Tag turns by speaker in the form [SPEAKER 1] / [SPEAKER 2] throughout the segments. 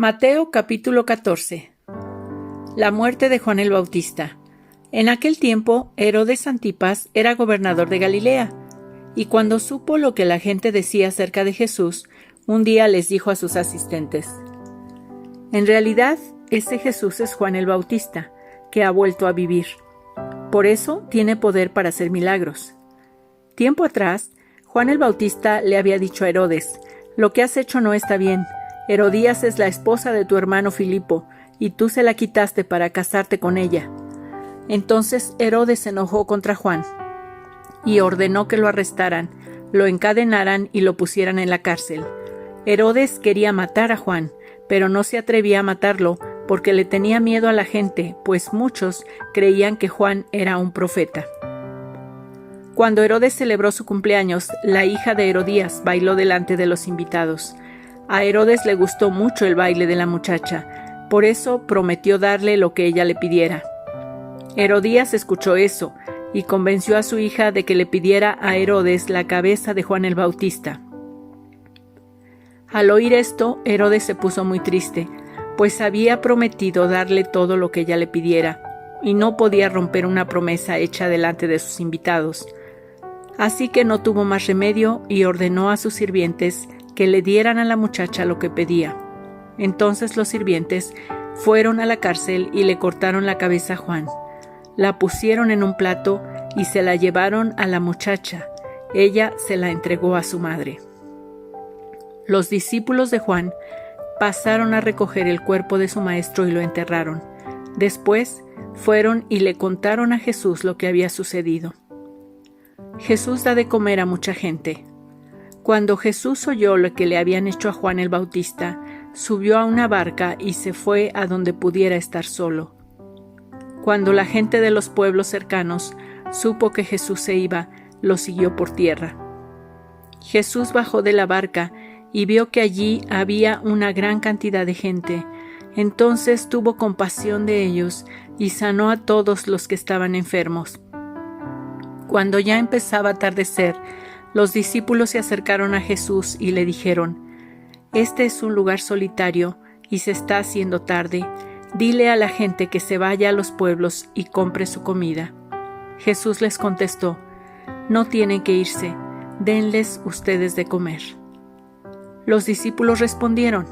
[SPEAKER 1] Mateo capítulo 14. La muerte de Juan el Bautista. En aquel tiempo, Herodes Antipas era gobernador de Galilea, y cuando supo lo que la gente decía acerca de Jesús, un día les dijo a sus asistentes: En realidad, ese Jesús es Juan el Bautista, que ha vuelto a vivir. Por eso tiene poder para hacer milagros. Tiempo atrás, Juan el Bautista le había dicho a Herodes: Lo que has hecho no está bien. Herodías es la esposa de tu hermano Filipo, y tú se la quitaste para casarte con ella. Entonces Herodes se enojó contra Juan, y ordenó que lo arrestaran, lo encadenaran y lo pusieran en la cárcel. Herodes quería matar a Juan, pero no se atrevía a matarlo porque le tenía miedo a la gente, pues muchos creían que Juan era un profeta. Cuando Herodes celebró su cumpleaños, la hija de Herodías bailó delante de los invitados. A Herodes le gustó mucho el baile de la muchacha, por eso prometió darle lo que ella le pidiera. Herodías escuchó eso y convenció a su hija de que le pidiera a Herodes la cabeza de Juan el Bautista. Al oír esto, Herodes se puso muy triste, pues había prometido darle todo lo que ella le pidiera, y no podía romper una promesa hecha delante de sus invitados. Así que no tuvo más remedio y ordenó a sus sirvientes que le dieran a la muchacha lo que pedía. Entonces los sirvientes fueron a la cárcel y le cortaron la cabeza a Juan. La pusieron en un plato y se la llevaron a la muchacha. Ella se la entregó a su madre. Los discípulos de Juan pasaron a recoger el cuerpo de su maestro y lo enterraron. Después fueron y le contaron a Jesús lo que había sucedido. Jesús da de comer a mucha gente. Cuando Jesús oyó lo que le habían hecho a Juan el Bautista, subió a una barca y se fue a donde pudiera estar solo. Cuando la gente de los pueblos cercanos supo que Jesús se iba, lo siguió por tierra. Jesús bajó de la barca y vio que allí había una gran cantidad de gente. Entonces tuvo compasión de ellos y sanó a todos los que estaban enfermos. Cuando ya empezaba a atardecer, los discípulos se acercaron a Jesús y le dijeron: Este es un lugar solitario y se está haciendo tarde. Dile a la gente que se vaya a los pueblos y compre su comida. Jesús les contestó: No tienen que irse, denles ustedes de comer. Los discípulos respondieron: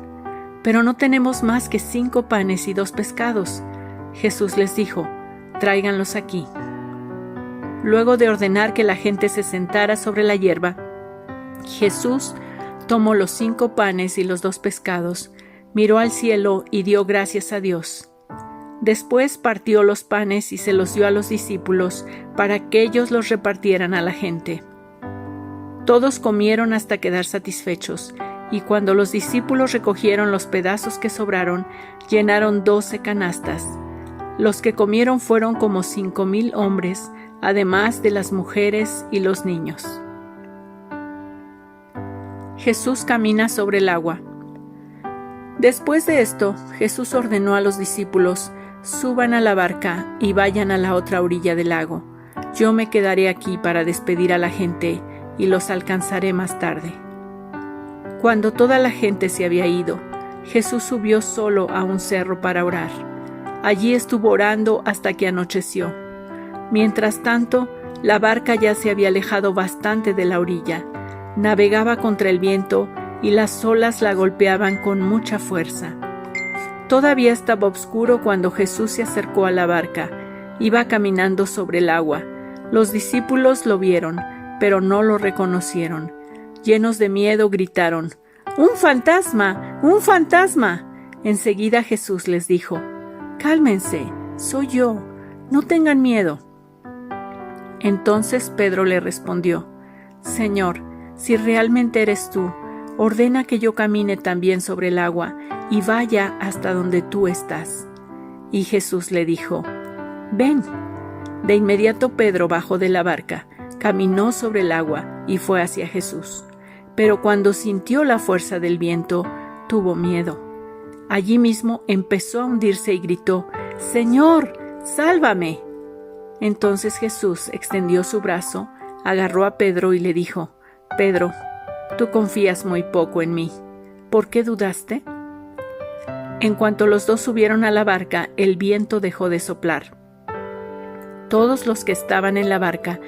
[SPEAKER 1] Pero no tenemos más que 5 panes y 2 pescados. Jesús les dijo: Tráiganlos aquí. Luego de ordenar que la gente se sentara sobre la hierba, Jesús tomó los 5 panes y los 2 pescados, miró al cielo y dio gracias a Dios. Después partió los panes y se los dio a los discípulos para que ellos los repartieran a la gente. Todos comieron hasta quedar satisfechos, y cuando los discípulos recogieron los pedazos que sobraron, llenaron 12 canastas. Los que comieron fueron como 5,000 hombres, además de las mujeres y los niños. Jesús camina sobre el agua. Después de esto, Jesús ordenó a los discípulos: Suban a la barca y vayan a la otra orilla del lago. Yo me quedaré aquí para despedir a la gente y los alcanzaré más tarde. Cuando toda la gente se había ido, Jesús subió solo a un cerro para orar. Allí estuvo orando hasta que anocheció. Mientras tanto, la barca ya se había alejado bastante de la orilla. Navegaba contra el viento y las olas la golpeaban con mucha fuerza. Todavía estaba oscuro cuando Jesús se acercó a la barca. Iba caminando sobre el agua. Los discípulos lo vieron, pero no lo reconocieron. Llenos de miedo gritaron: ¡Un fantasma! ¡Un fantasma! Enseguida Jesús les dijo: Cálmense, soy yo, no tengan miedo. Entonces Pedro le respondió: Señor, si realmente eres tú, ordena que yo camine también sobre el agua y vaya hasta donde tú estás. Y Jesús le dijo: Ven. De inmediato Pedro bajó de la barca, caminó sobre el agua y fue hacia Jesús. Pero cuando sintió la fuerza del viento, tuvo miedo. Allí mismo empezó a hundirse y gritó: Señor, sálvame. Entonces Jesús extendió su brazo, agarró a Pedro y le dijo: Pedro, tú confías muy poco en mí. ¿Por qué dudaste? En cuanto los dos subieron a la barca, el viento dejó de soplar. Todos los que estaban en la barca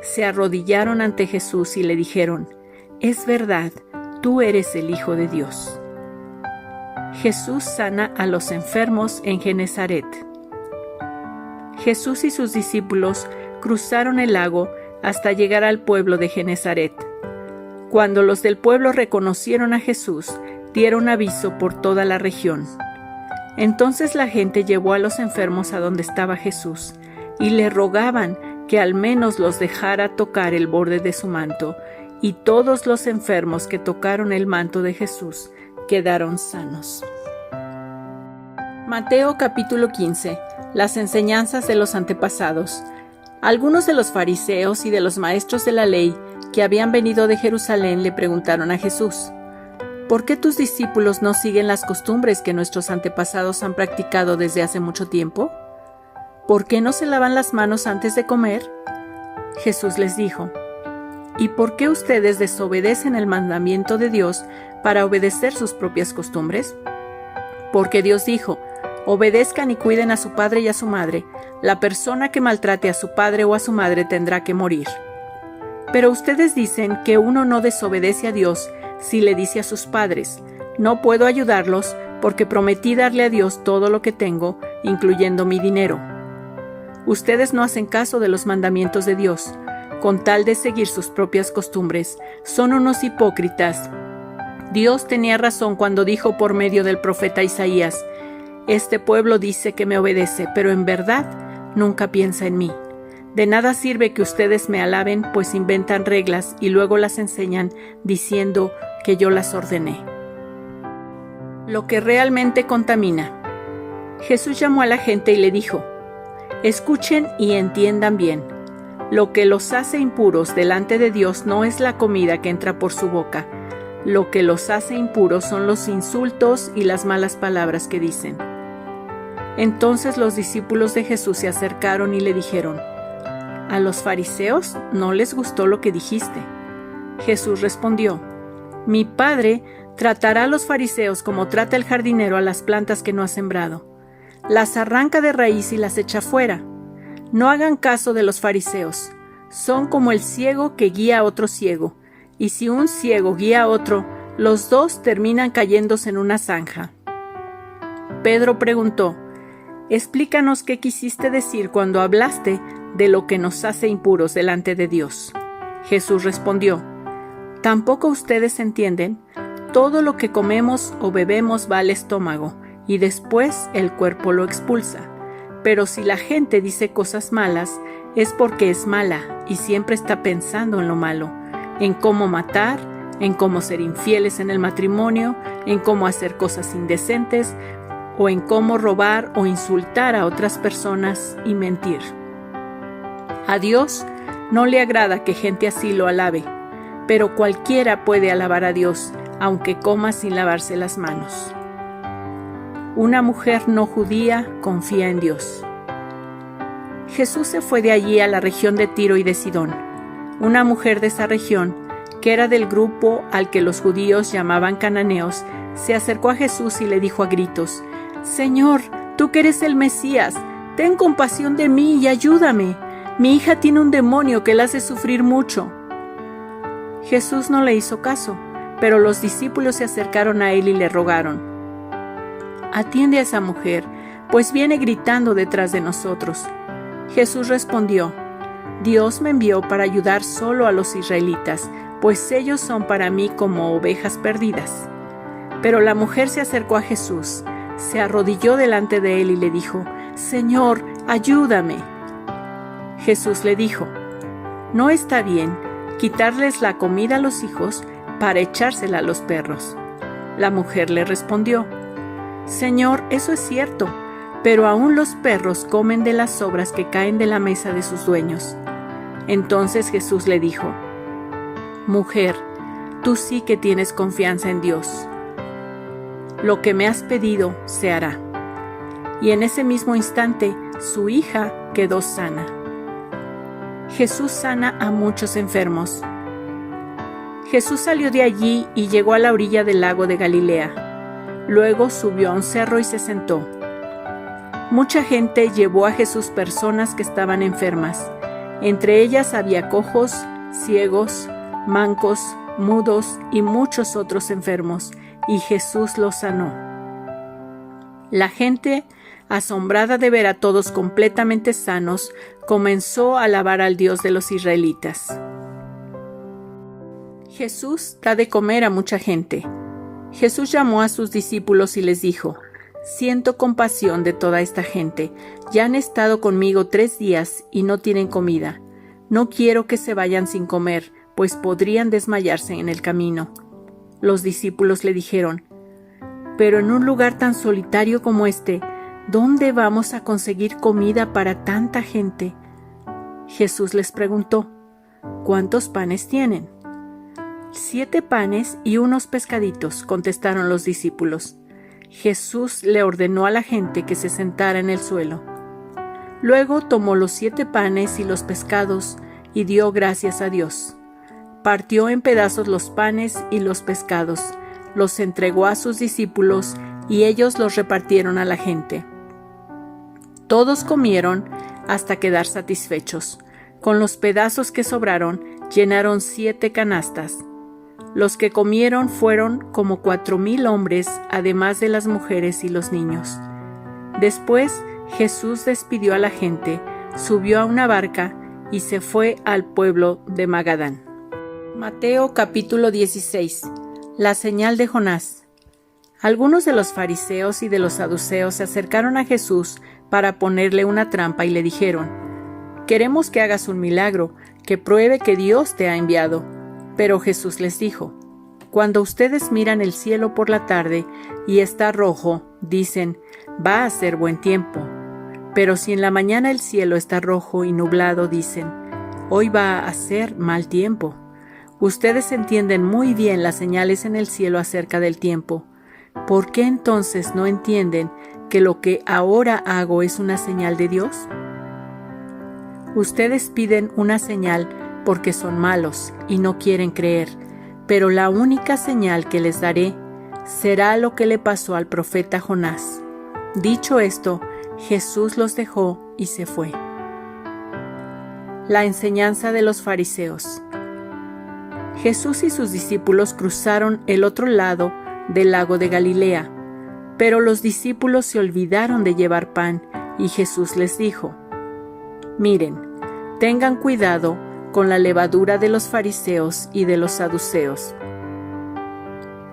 [SPEAKER 1] se arrodillaron ante Jesús y le dijeron: «Es verdad, tú eres el Hijo de Dios». Jesús sana a los enfermos en Genesaret. Jesús y sus discípulos cruzaron el lago hasta llegar al pueblo de Genesaret. Cuando los del pueblo reconocieron a Jesús, dieron aviso por toda la región. Entonces la gente llevó a los enfermos a donde estaba Jesús y le rogaban que al menos los dejara tocar el borde de su manto, y todos los enfermos que tocaron el manto de Jesús quedaron sanos. Mateo capítulo 15. Las enseñanzas de los antepasados. Algunos de los fariseos y de los maestros de la ley que habían venido de Jerusalén le preguntaron a Jesús: ¿por qué tus discípulos no siguen las costumbres que nuestros antepasados han practicado desde hace mucho tiempo? ¿Por qué no se lavan las manos antes de comer? Jesús les dijo: ¿y por qué ustedes desobedecen el mandamiento de Dios para obedecer sus propias costumbres? Porque Dios dijo: obedezcan y cuiden a su padre y a su madre. La persona que maltrate a su padre o a su madre tendrá que morir. Pero ustedes dicen que uno no desobedece a Dios si le dice a sus padres: no puedo ayudarlos porque prometí darle a Dios todo lo que tengo, incluyendo mi dinero. Ustedes no hacen caso de los mandamientos de Dios, con tal de seguir sus propias costumbres. Son unos hipócritas. Dios tenía razón cuando dijo por medio del profeta Isaías: este pueblo dice que me obedece, pero en verdad nunca piensa en mí. De nada sirve que ustedes me alaben, pues inventan reglas y luego las enseñan diciendo que yo las ordené. Lo que realmente contamina. Jesús llamó a la gente y le dijo: escuchen y entiendan bien. Lo que los hace impuros delante de Dios no es la comida que entra por su boca. Lo que los hace impuros son los insultos y las malas palabras que dicen. Entonces los discípulos de Jesús se acercaron y le dijeron: ¿a los fariseos no les gustó lo que dijiste? Jesús respondió: mi Padre tratará a los fariseos como trata el jardinero a las plantas que no ha sembrado. Las arranca de raíz y las echa fuera. No hagan caso de los fariseos. Son como el ciego que guía a otro ciego. Y si un ciego guía a otro, los dos terminan cayéndose en una zanja. Pedro preguntó: explícanos qué quisiste decir cuando hablaste de lo que nos hace impuros delante de Dios. Jesús respondió: ¿tampoco ustedes entienden? Todo lo que comemos o bebemos va al estómago, y después el cuerpo lo expulsa. Pero si la gente dice cosas malas, es porque es mala y siempre está pensando en lo malo, en cómo matar, en cómo ser infieles en el matrimonio, en cómo hacer cosas indecentes, o en cómo robar o insultar a otras personas y mentir. A Dios no le agrada que gente así lo alabe, pero cualquiera puede alabar a Dios, aunque coma sin lavarse las manos. Una mujer no judía confía en Dios. Jesús se fue de allí a la región de Tiro y de Sidón. Una mujer de esa región, que era del grupo al que los judíos llamaban cananeos, se acercó a Jesús y le dijo a gritos: «Señor, tú que eres el Mesías, ten compasión de mí y ayúdame. Mi hija tiene un demonio que la hace sufrir mucho». Jesús no le hizo caso, pero los discípulos se acercaron a él y le rogaron: «Atiende a esa mujer, pues viene gritando detrás de nosotros». Jesús respondió: «Dios me envió para ayudar solo a los israelitas, pues ellos son para mí como ovejas perdidas». Pero la mujer se acercó a Jesús, se arrodilló delante de él y le dijo: «Señor, ayúdame». Jesús le dijo: «No está bien quitarles la comida a los hijos para echársela a los perros». La mujer le respondió: «Señor, eso es cierto, pero aún los perros comen de las sobras que caen de la mesa de sus dueños». Entonces Jesús le dijo: «Mujer, tú sí que tienes confianza en Dios. Lo que me has pedido se hará». Y en ese mismo instante su hija quedó sana. Jesús sana a muchos enfermos. Jesús salió de allí y llegó a la orilla del lago de Galilea. Luego subió a un cerro y se sentó. Mucha gente llevó a Jesús personas que estaban enfermas. Entre ellas había cojos, ciegos, mancos, mudos y muchos otros enfermos, y Jesús los sanó. La gente, asombrada de ver a todos completamente sanos, comenzó a alabar al Dios de los israelitas. Jesús da de comer a mucha gente. Jesús llamó a sus discípulos y les dijo: «Siento compasión de toda esta gente. Ya han estado conmigo 3 días y no tienen comida. No quiero que se vayan sin comer, pues podrían desmayarse en el camino». Los discípulos le dijeron: «Pero en un lugar tan solitario como este, ¿dónde vamos a conseguir comida para tanta gente?». Jesús les preguntó: «¿Cuántos panes tienen?». «7 panes y unos pescaditos», contestaron los discípulos. Jesús le ordenó a la gente que se sentara en el suelo. Luego tomó los 7 panes y los pescados y dio gracias a Dios. Partió en pedazos los panes y los pescados, los entregó a sus discípulos y ellos los repartieron a la gente. Todos comieron hasta quedar satisfechos. Con los pedazos que sobraron, llenaron 7 canastas. Los que comieron fueron como 4,000 hombres, además de las mujeres y los niños. Después Jesús despidió a la gente, subió a una barca y se fue al pueblo de Magadán. Mateo capítulo 16. La señal de Jonás. Algunos de los fariseos y de los saduceos se acercaron a Jesús para ponerle una trampa y le dijeron: «Queremos que hagas un milagro, que pruebe que Dios te ha enviado». Pero Jesús les dijo: «Cuando ustedes miran el cielo por la tarde y está rojo, dicen: va a ser buen tiempo. Pero si en la mañana el cielo está rojo y nublado, dicen: hoy va a ser mal tiempo». Ustedes entienden muy bien las señales en el cielo acerca del tiempo. ¿Por qué entonces no entienden que lo que ahora hago es una señal de Dios? Ustedes piden una señal porque son malos y no quieren creer, pero la única señal que les daré será lo que le pasó al profeta Jonás. Dicho esto, Jesús los dejó y se fue. La enseñanza de los fariseos. Jesús y sus discípulos cruzaron el otro lado del lago de Galilea, pero los discípulos se olvidaron de llevar pan y Jesús les dijo: «Miren, tengan cuidado con la levadura de los fariseos y de los saduceos».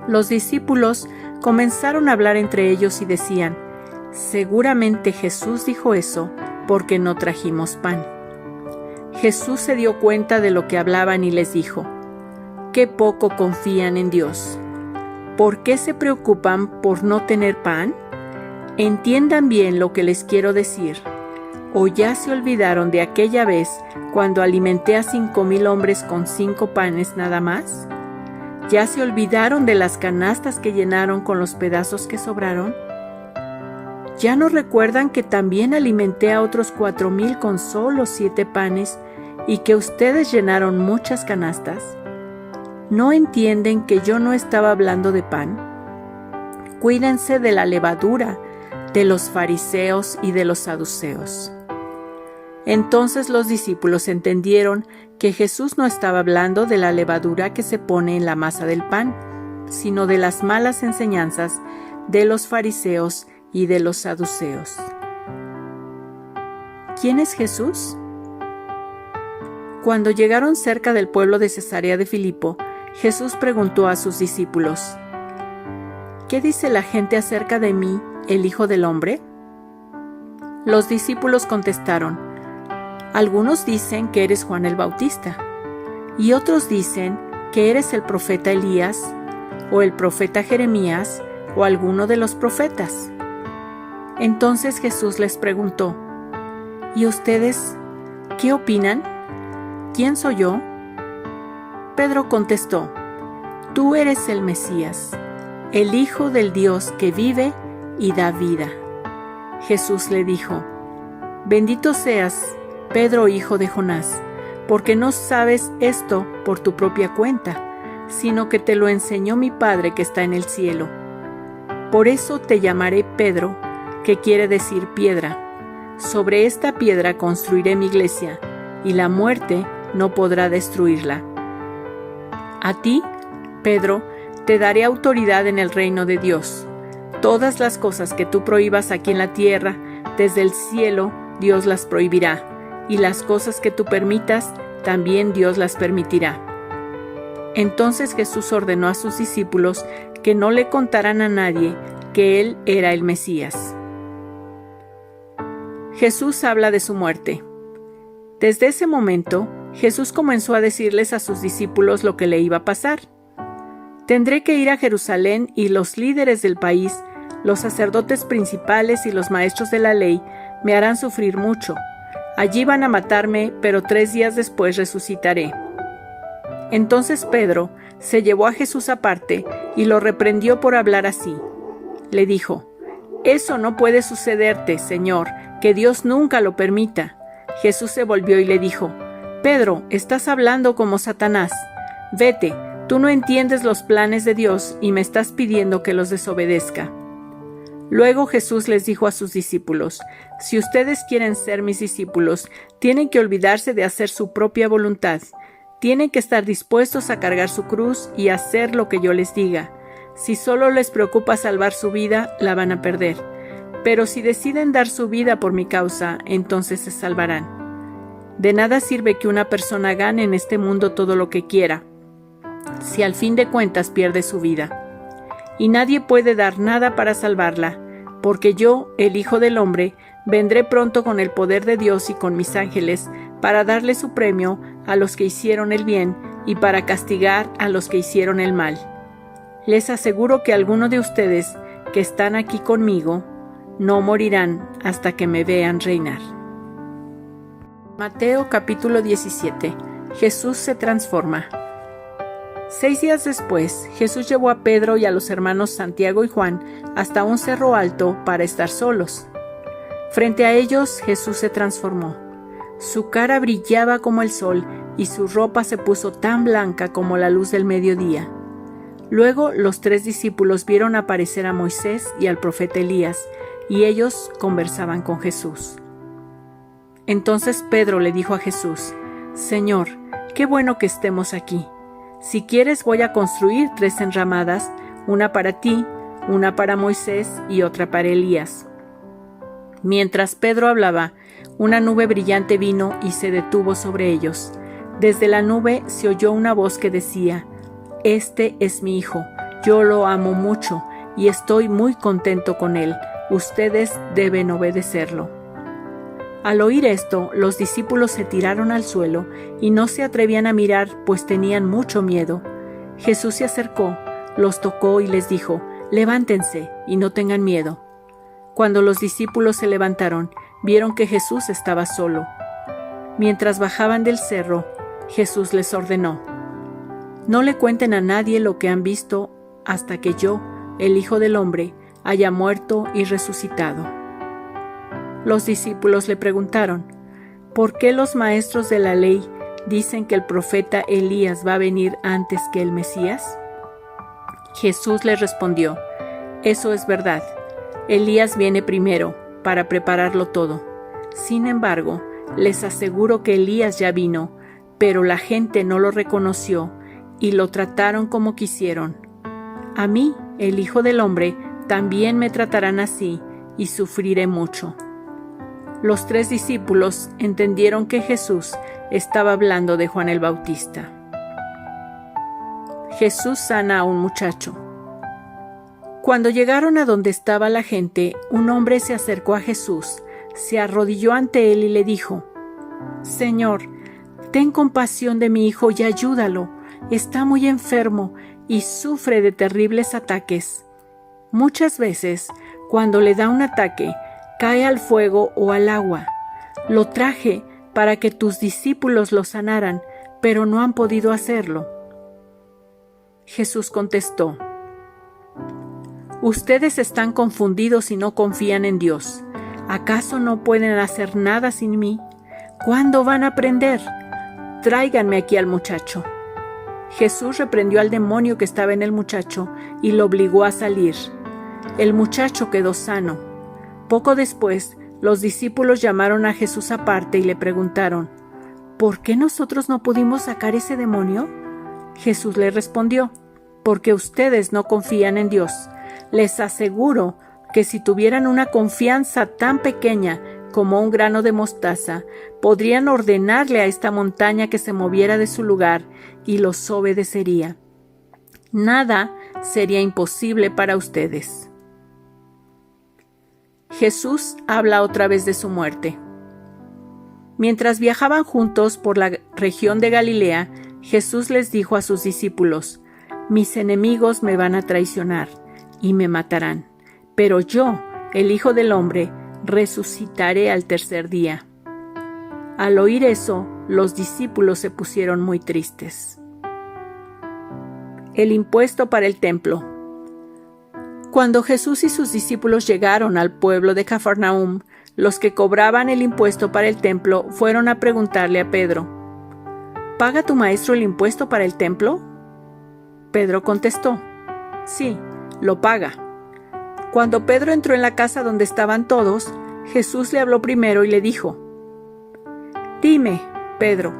[SPEAKER 1] Los discípulos comenzaron a hablar entre ellos y decían: «Seguramente Jesús dijo eso porque no trajimos pan». Jesús se dio cuenta de lo que hablaban y les dijo: «Qué poco confían en Dios. ¿Por qué se preocupan por no tener pan? Entiendan bien lo que les quiero decir. ¿O ya se olvidaron de aquella vez cuando alimenté a 5,000 hombres con 5 panes nada más? ¿Ya se olvidaron de las canastas que llenaron con los pedazos que sobraron? ¿Ya no recuerdan que también alimenté a otros 4,000 con solo 7 panes y que ustedes llenaron muchas canastas? ¿No entienden que yo no estaba hablando de pan? Cuídense de la levadura de los fariseos y de los saduceos». Entonces los discípulos entendieron que Jesús no estaba hablando de la levadura que se pone en la masa del pan, sino de las malas enseñanzas de los fariseos y de los saduceos. ¿Quién es Jesús? Cuando llegaron cerca del pueblo de Cesarea de Filipo, Jesús preguntó a sus discípulos: «¿Qué dice la gente acerca de mí, el Hijo del Hombre?». Los discípulos contestaron: «Algunos dicen que eres Juan el Bautista, y otros dicen que eres el profeta Elías, o el profeta Jeremías, o alguno de los profetas». Entonces Jesús les preguntó: «¿Y ustedes qué opinan? ¿Quién soy yo?». Pedro contestó: «Tú eres el Mesías, el Hijo del Dios que vive y da vida». Jesús le dijo: «Bendito seas, Pedro, hijo de Jonás, porque no sabes esto por tu propia cuenta, sino que te lo enseñó mi Padre que está en el cielo. Por eso te llamaré Pedro, que quiere decir piedra. Sobre esta piedra construiré mi iglesia, y la muerte no podrá destruirla. A ti, Pedro, te daré autoridad en el reino de Dios. Todas las cosas que tú prohíbas aquí en la tierra, desde el cielo Dios las prohibirá, y las cosas que tú permitas, también Dios las permitirá. Entonces Jesús ordenó a sus discípulos que no le contaran a nadie que él era el Mesías. Jesús habla de su muerte. Desde ese momento, Jesús comenzó a decirles a sus discípulos lo que le iba a pasar. Tendré que ir a Jerusalén y los líderes del país, los sacerdotes principales y los maestros de la ley, me harán sufrir mucho. Allí van a matarme, pero 3 días después resucitaré. Entonces Pedro se llevó a Jesús aparte y lo reprendió por hablar así. Le dijo: «Eso no puede sucederte, Señor, que Dios nunca lo permita». Jesús se volvió y le dijo: «Pedro, estás hablando como Satanás. Vete, tú no entiendes los planes de Dios y me estás pidiendo que los desobedezca». Luego Jesús les dijo a sus discípulos: «Si ustedes quieren ser mis discípulos, tienen que olvidarse de hacer su propia voluntad. Tienen que estar dispuestos a cargar su cruz y hacer lo que yo les diga. Si solo les preocupa salvar su vida, la van a perder. Pero si deciden dar su vida por mi causa, entonces se salvarán. De nada sirve que una persona gane en este mundo todo lo que quiera, si al fin de cuentas pierde su vida. Y nadie puede dar nada para salvarla, porque yo, el Hijo del Hombre, vendré pronto con el poder de Dios y con mis ángeles, para darle su premio a los que hicieron el bien y para castigar a los que hicieron el mal. Les aseguro que algunos de ustedes que están aquí conmigo no morirán hasta que me vean reinar». Mateo capítulo 17. Jesús se transforma. 6 días después, Jesús llevó a Pedro y a los hermanos Santiago y Juan hasta un cerro alto para estar solos. Frente a ellos, Jesús se transformó. Su cara brillaba como el sol y su ropa se puso tan blanca como la luz del mediodía. Luego los 3 discípulos vieron aparecer a Moisés y al profeta Elías, y ellos conversaban con Jesús. Entonces Pedro le dijo a Jesús: «Señor, qué bueno que estemos aquí. Si quieres voy a construir 3 enramadas, una para ti, una para Moisés y otra para Elías». Mientras Pedro hablaba, una nube brillante vino y se detuvo sobre ellos. Desde la nube se oyó una voz que decía: «Este es mi hijo, yo lo amo mucho y estoy muy contento con él. Ustedes deben obedecerlo». Al oír esto, los discípulos se tiraron al suelo y no se atrevían a mirar, pues tenían mucho miedo. Jesús se acercó, los tocó y les dijo: «Levántense y no tengan miedo». Cuando los discípulos se levantaron, vieron que Jesús estaba solo. Mientras bajaban del cerro, Jesús les ordenó: «No le cuenten a nadie lo que han visto hasta que yo, el Hijo del Hombre, haya muerto y resucitado». Los discípulos le preguntaron: «¿Por qué los maestros de la ley dicen que el profeta Elías va a venir antes que el Mesías?» Jesús les respondió: «Eso es verdad. Elías viene primero para prepararlo todo. Sin embargo, les aseguro que Elías ya vino, pero la gente no lo reconoció y lo trataron como quisieron. A mí, el Hijo del Hombre, también me tratarán así y sufriré mucho». Los 3 discípulos entendieron que Jesús estaba hablando de Juan el Bautista. Jesús sana a un muchacho. Cuando llegaron a donde estaba la gente, un hombre se acercó a Jesús, se arrodilló ante él y le dijo: «Señor, ten compasión de mi hijo y ayúdalo. Está muy enfermo y sufre de terribles ataques. Muchas veces, cuando le da un ataque, cae al fuego o al agua. Lo traje para que tus discípulos lo sanaran, pero no han podido hacerlo». Jesús contestó: «Ustedes están confundidos y no confían en Dios. ¿Acaso no pueden hacer nada sin mí? ¿Cuándo van a aprender? Tráiganme aquí al muchacho». Jesús reprendió al demonio que estaba en el muchacho y lo obligó a salir. El muchacho quedó sano. Poco después, los discípulos llamaron a Jesús aparte y le preguntaron: ¿por qué nosotros no pudimos sacar ese demonio? Jesús le respondió: porque ustedes no confían en Dios. Les aseguro que si tuvieran una confianza tan pequeña como un grano de mostaza, podrían ordenarle a esta montaña que se moviera de su lugar y los obedecería. Nada sería imposible para ustedes. Jesús habla otra vez de su muerte. Mientras viajaban juntos por la región de Galilea, Jesús les dijo a sus discípulos: mis enemigos me van a traicionar y me matarán, pero yo, el Hijo del Hombre, resucitaré al tercer día. Al oír eso, los discípulos se pusieron muy tristes. El impuesto para el templo. Cuando Jesús y sus discípulos llegaron al pueblo de Cafarnaúm, los que cobraban el impuesto para el templo fueron a preguntarle a Pedro: ¿paga tu maestro el impuesto para el templo? Pedro contestó: sí, lo paga. Cuando Pedro entró en la casa donde estaban todos, Jesús le habló primero y le dijo: dime, Pedro,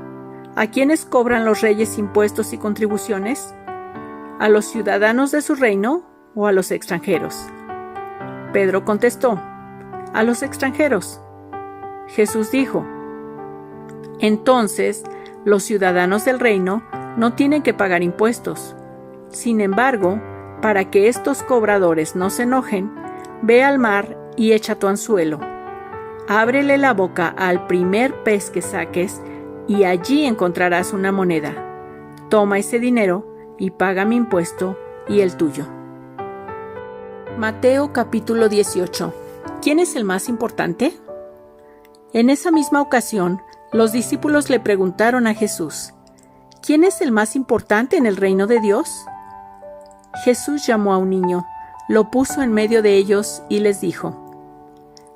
[SPEAKER 1] ¿a quiénes cobran los reyes impuestos y contribuciones? ¿A los ciudadanos de su reino o a los extranjeros? Pedro contestó: a los extranjeros. Jesús dijo: entonces, los ciudadanos del reino no tienen que pagar impuestos. Sin embargo, para que estos cobradores no se enojen, ve al mar y echa tu anzuelo. Ábrele la boca al primer pez que saques y allí encontrarás una moneda. Toma ese dinero y paga mi impuesto y el tuyo. Mateo capítulo 18. ¿Quién es el más importante? En esa misma ocasión, los discípulos le preguntaron a Jesús: ¿quién es el más importante en el reino de Dios? Jesús llamó a un niño, lo puso en medio de ellos y les dijo: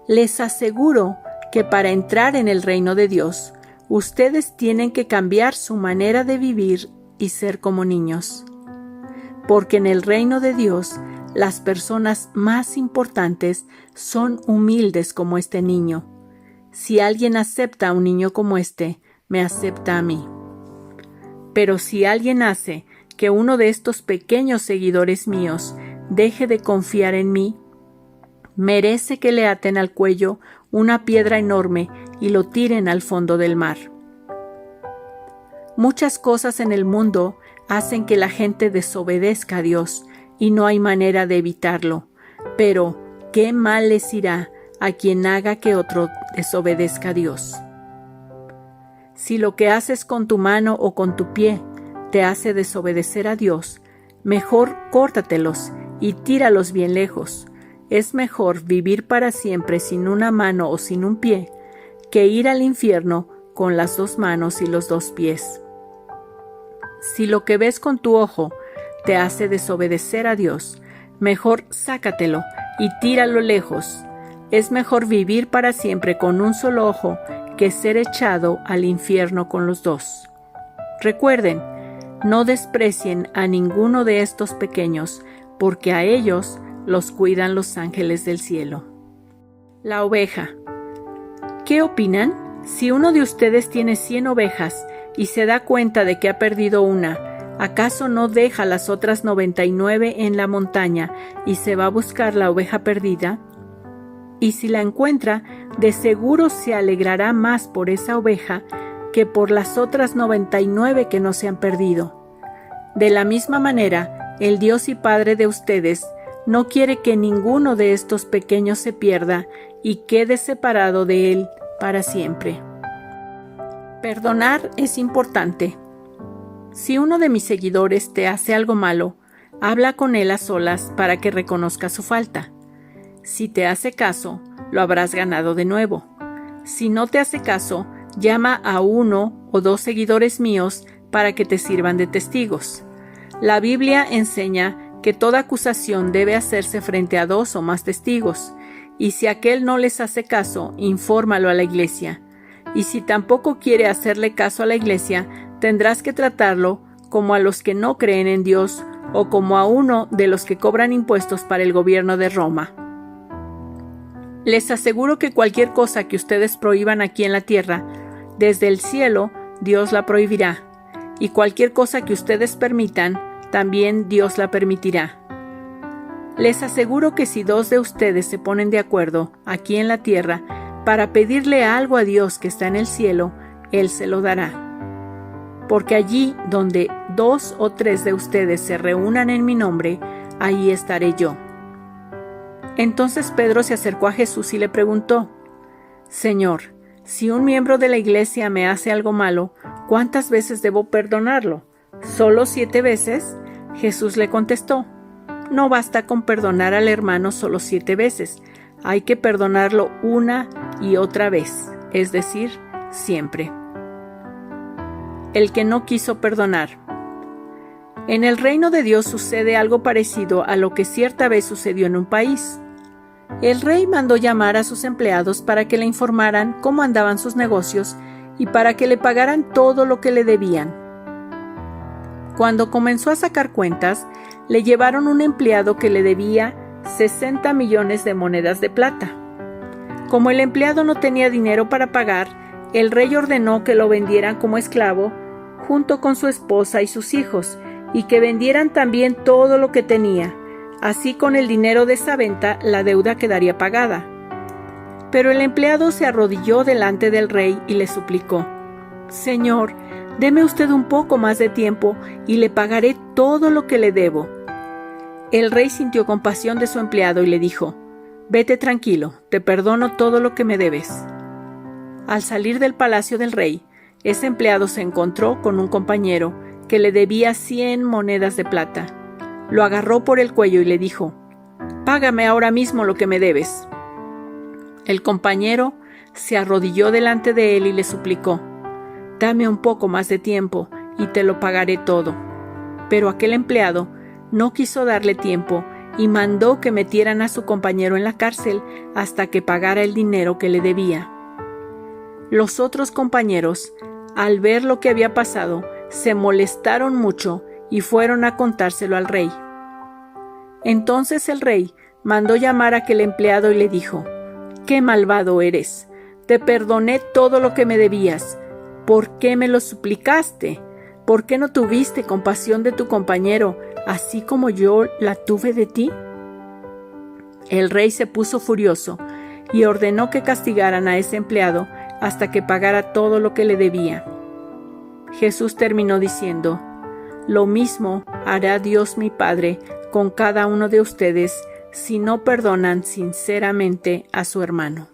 [SPEAKER 1] les aseguro que para entrar en el reino de Dios, ustedes tienen que cambiar su manera de vivir y ser como niños. Porque en el reino de Dios, las personas más importantes son humildes como este niño. Si alguien acepta a un niño como este, me acepta a mí. Pero si alguien hace que uno de estos pequeños seguidores míos deje de confiar en mí, merece que le aten al cuello una piedra enorme y lo tiren al fondo del mar. Muchas cosas en el mundo hacen que la gente desobedezca a Dios y no hay manera de evitarlo. Pero, ¿qué mal les irá a quien haga que otro desobedezca a Dios? Si lo que haces con tu mano o con tu pie te hace desobedecer a Dios, mejor córtatelos y tíralos bien lejos. Es mejor vivir para siempre sin una mano o sin un pie que ir al infierno con las dos manos y los dos pies. Si lo que ves con tu ojo te hace desobedecer a Dios, mejor sácatelo y tíralo lejos. Es mejor vivir para siempre con un solo ojo que ser echado al infierno con los dos. Recuerden, no desprecien a ninguno de estos pequeños, porque a ellos los cuidan los ángeles del cielo. La oveja. ¿Qué opinan? Si uno de ustedes tiene 100 ovejas y se da cuenta de que ha perdido una, ¿acaso no deja las otras 99 en la montaña y se va a buscar la oveja perdida? Y si la encuentra, de seguro se alegrará más por esa oveja que por las otras 99 que no se han perdido. De la misma manera, el Dios y Padre de ustedes no quiere que ninguno de estos pequeños se pierda y quede separado de Él para siempre. Perdonar es importante. Si uno de mis seguidores te hace algo malo, habla con él a solas para que reconozca su falta. Si te hace caso, lo habrás ganado de nuevo. Si no te hace caso, llama a 1 o 2 seguidores míos para que te sirvan de testigos. La Biblia enseña que toda acusación debe hacerse frente a 2 o más testigos, y si aquel no les hace caso, infórmalo a la iglesia. Y si tampoco quiere hacerle caso a la iglesia, tendrás que tratarlo como a los que no creen en Dios o como a uno de los que cobran impuestos para el gobierno de Roma. Les aseguro que cualquier cosa que ustedes prohíban aquí en la tierra, desde el cielo Dios la prohibirá, y cualquier cosa que ustedes permitan, también Dios la permitirá. Les aseguro que si 2 de ustedes se ponen de acuerdo aquí en la tierra para pedirle algo a Dios que está en el cielo, Él se lo dará. Porque allí donde 2 o 3 de ustedes se reúnan en mi nombre, ahí estaré yo. Entonces Pedro se acercó a Jesús y le preguntó: Señor, si un miembro de la iglesia me hace algo malo, ¿cuántas veces debo perdonarlo? ¿Solo 7 veces? Jesús le contestó: No basta con perdonar al hermano solo 7 veces, hay que perdonarlo una y otra vez, es decir, siempre. El que no quiso perdonar. En el reino de Dios sucede algo parecido a lo que cierta vez sucedió en un país. El rey mandó llamar a sus empleados para que le informaran cómo andaban sus negocios y para que le pagaran todo lo que le debían. Cuando comenzó a sacar cuentas, le llevaron un empleado que le debía 60 millones de monedas de plata. Como el empleado no tenía dinero para pagar, el rey ordenó que lo vendieran como esclavo junto con su esposa y sus hijos, y que vendieran también todo lo que tenía. Así, con el dinero de esa venta, la deuda quedaría pagada. Pero el empleado se arrodilló delante del rey y le suplicó: Señor, deme usted un poco más de tiempo y le pagaré todo lo que le debo. El rey sintió compasión de su empleado y le dijo: Vete tranquilo, te perdono todo lo que me debes. Al salir del palacio del rey, ese empleado se encontró con un compañero que le debía 100 monedas de plata. Lo agarró por el cuello y le dijo: Págame ahora mismo lo que me debes. El compañero se arrodilló delante de él y le suplicó: Dame un poco más de tiempo y te lo pagaré todo. Pero aquel empleado no quiso darle tiempo y mandó que metieran a su compañero en la cárcel hasta que pagara el dinero que le debía. Los otros compañeros, al ver lo que había pasado, se molestaron mucho y fueron a contárselo al rey. Entonces el rey mandó llamar a aquel empleado y le dijo: «¡Qué malvado eres! Te perdoné todo lo que me debías. ¿Por qué me lo suplicaste? ¿Por qué no tuviste compasión de tu compañero, así como yo la tuve de ti?» El rey se puso furioso y ordenó que castigaran a ese empleado hasta que pagara todo lo que le debía. Jesús terminó diciendo: «Lo mismo hará Dios mi Padre con cada uno de ustedes si no perdonan sinceramente a su hermano».